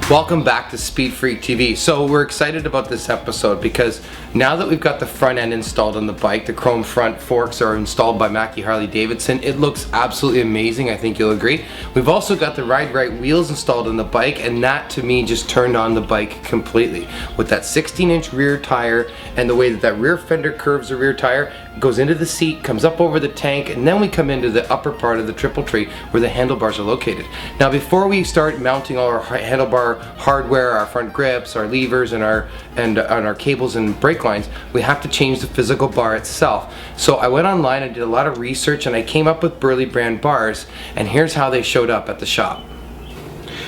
Welcome back to Speedfreaktv. So we're excited about this episode because now that we've got the front end installed on the bike, the chrome front forks are installed by Mackie Harley Davidson. It looks absolutely amazing, I think you'll agree. We've also got the Ride Right wheels installed on the bike, and that to me just turned on the bike completely. With that 16-inch rear tire and the way that that rear fender curves the rear tire, goes into the seat, comes up over the tank, and then we come into the upper part of the triple tree where the handlebars are located. Now before we start mounting all our handlebar hardware, our front grips, our levers, and our cables and brake lines, we have to change the physical bar itself. So I went online, I did a lot of research, and I came up with Burly Brand Bars, and here's how they showed up at the shop.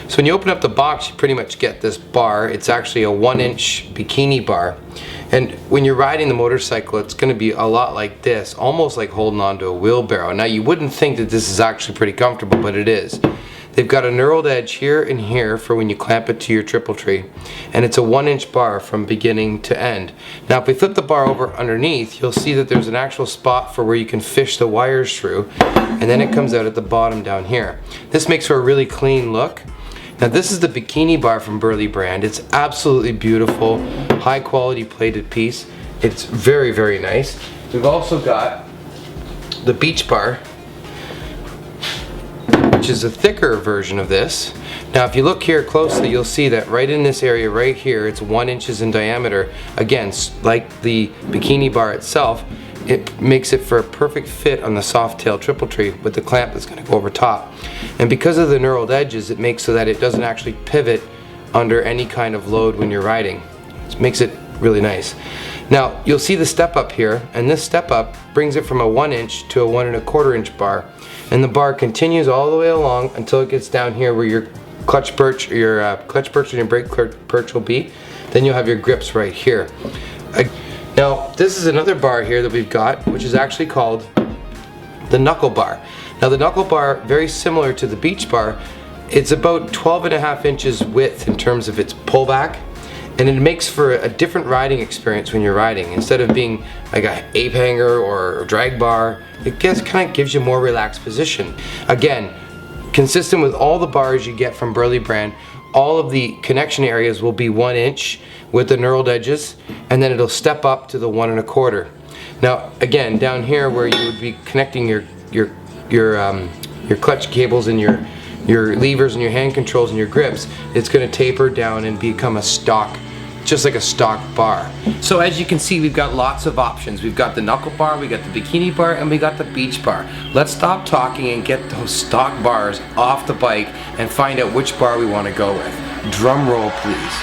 So when you open up the box, you pretty much get this bar. It's actually a 1-inch bikini bar. And when you're riding the motorcycle, it's going to be a lot like this, almost like holding onto a wheelbarrow. Now you wouldn't think that this is actually pretty comfortable, but it is. They've got a knurled edge here and here for when you clamp it to your triple tree. And it's a 1-inch bar from beginning to end. Now if we flip the bar over underneath, you'll see that there's an actual spot for where you can fish the wires through. And then it comes out at the bottom down here. This makes for a really clean look. Now this is the bikini bar from Burly Brand. It's absolutely beautiful, high quality plated piece. It's very, very nice. We've also got the beach bar, which is a thicker version of this. Now if you look here closely, you'll see that right in this area right here, it's 1 inch in diameter. Again, like the bikini bar itself, it makes it for a perfect fit on the SOFTAIL triple tree with the clamp that's going to go over top. And because of the knurled edges, it makes so that it doesn't actually pivot under any kind of load when you're riding. It makes it really nice. Now you'll see the step up here, and this step up brings it from a 1-inch to a 1¼ inch bar. And the bar continues all the way along until it gets down here where your clutch perch, and your brake perch will be. Then you'll have your grips right here. Now this is another bar here that we've got, which is actually called the knuckle bar. Now the knuckle bar, very similar to the beach bar, it's about 12.5 inches width in terms of its pullback, and it makes for a different riding experience when you're riding. Instead of being like a ape hanger or a drag bar, it kind of gives you a more relaxed position. Again, consistent with all the bars you get from Burly Brand, all of the connection areas will be 1 inch with the knurled edges, and then it'll step up to the 1¼ Now again, down here where you would be connecting your clutch cables and your levers and your hand controls and your grips, it's going to taper down and become a stock, just like a stock bar. So as you can see, we've got lots of options. We've got the knuckle bar, we got the bikini bar, and we got the beach bar. Let's stop talking and get those stock bars off the bike and find out which bar we want to go with. Drum roll, please.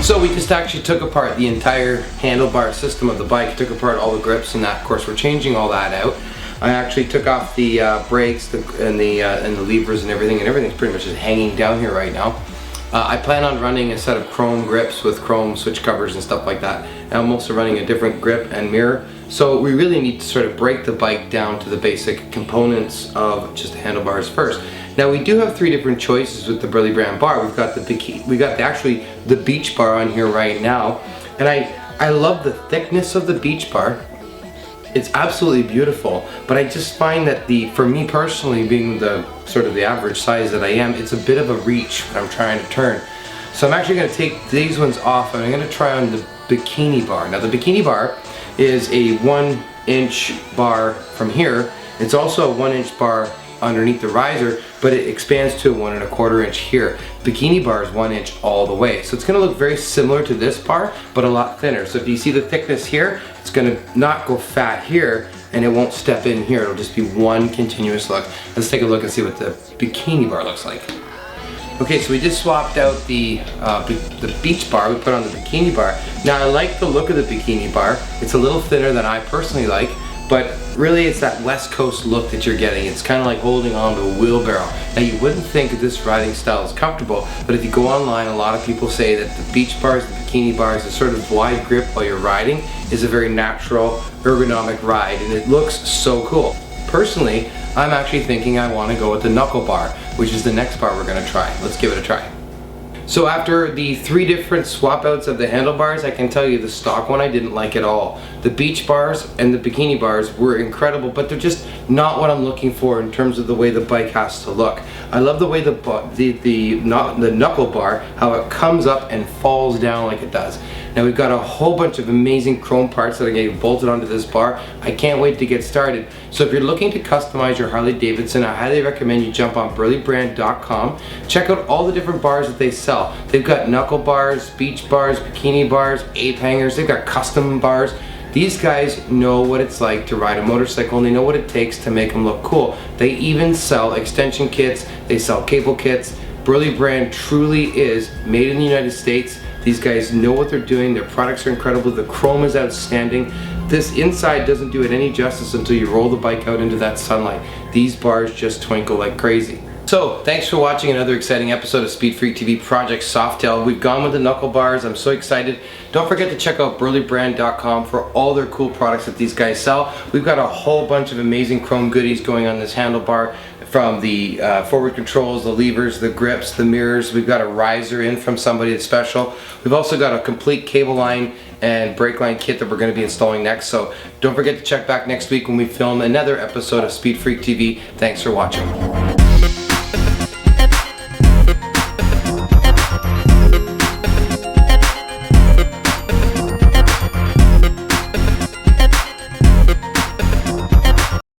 So we just actually took apart the entire handlebar system of the bike, took apart all the grips and that. Of course, we're changing all that out. I actually took off the brakes and the levers and everything's pretty much just hanging down here right now. I plan on running a set of chrome grips with chrome switch covers and stuff like that. And I'm also running a different grip and mirror. So we really need to sort of break the bike down to the basic components of just the handlebars first. Now we do have 3 different choices with the Burly Brand bar. We've got actually the beach bar on here right now, and I love the thickness of the beach bar. It's absolutely beautiful, but I just find that for me personally, being the sort of the average size that I am, it's a bit of a reach when I'm trying to turn. So I'm actually going to take these ones off, and I'm going to try on the bikini bar. Now the bikini bar is a 1-inch bar from here. It's also a 1-inch bar underneath the riser, but it expands to a 1¼ inch here. Bikini bar is 1 inch all the way. So it's gonna look very similar to this bar, but a lot thinner. So if you see the thickness here, it's gonna not go fat here, and it won't step in here. It'll just be one continuous look. Let's take a look and see what the bikini bar looks like. Okay, so we just swapped out the beach bar, we put on the bikini bar. Now I like the look of the bikini bar. It's a little thinner than I personally like, but really it's that West Coast look that you're getting. It's kind of like holding on to a wheelbarrow. Now you wouldn't think that this riding style is comfortable, but if you go online, a lot of people say that the beach bars, the bikini bars, the sort of wide grip while you're riding is a very natural, ergonomic ride, and it looks so cool. Personally, I'm actually thinking I want to go with the knuckle bar, which is the next bar we're going to try. Let's give it a try. So after the 3 different swap outs of the handlebars, I can tell you the stock one I didn't like at all. The beach bars and the bikini bars were incredible, but they're just not what I'm looking for in terms of the way the bike has to look. I love the way the knuckle bar, how it comes up and falls down like it does. Now we've got a whole bunch of amazing chrome parts that are getting bolted onto this bar. I can't wait to get started. So if you're looking to customize your Harley Davidson, I highly recommend you jump on burlybrand.com. Check out all the different bars that they sell. They've got knuckle bars, beach bars, bikini bars, ape hangers, they've got custom bars. These guys know what it's like to ride a motorcycle, and they know what it takes to make them look cool. They even sell extension kits, they sell cable kits. Burly Brand truly is made in the United States. These guys know what they're doing, their products are incredible, the chrome is outstanding. This inside doesn't do it any justice until you roll the bike out into that sunlight. These bars just twinkle like crazy. So, thanks for watching another exciting episode of SpeedFreaktv Project Softail. We've gone with the knuckle bars. I'm so excited. Don't forget to check out burlybrand.com for all their cool products that these guys sell. We've got a whole bunch of amazing chrome goodies going on this handlebar, from the forward controls, the levers, the grips, the mirrors. We've got a riser in from somebody that's special. We've also got a complete cable line and brake line kit that we're going to be installing next. So don't forget to check back next week when we film another episode of SpeedFreaktv. Thanks for watching.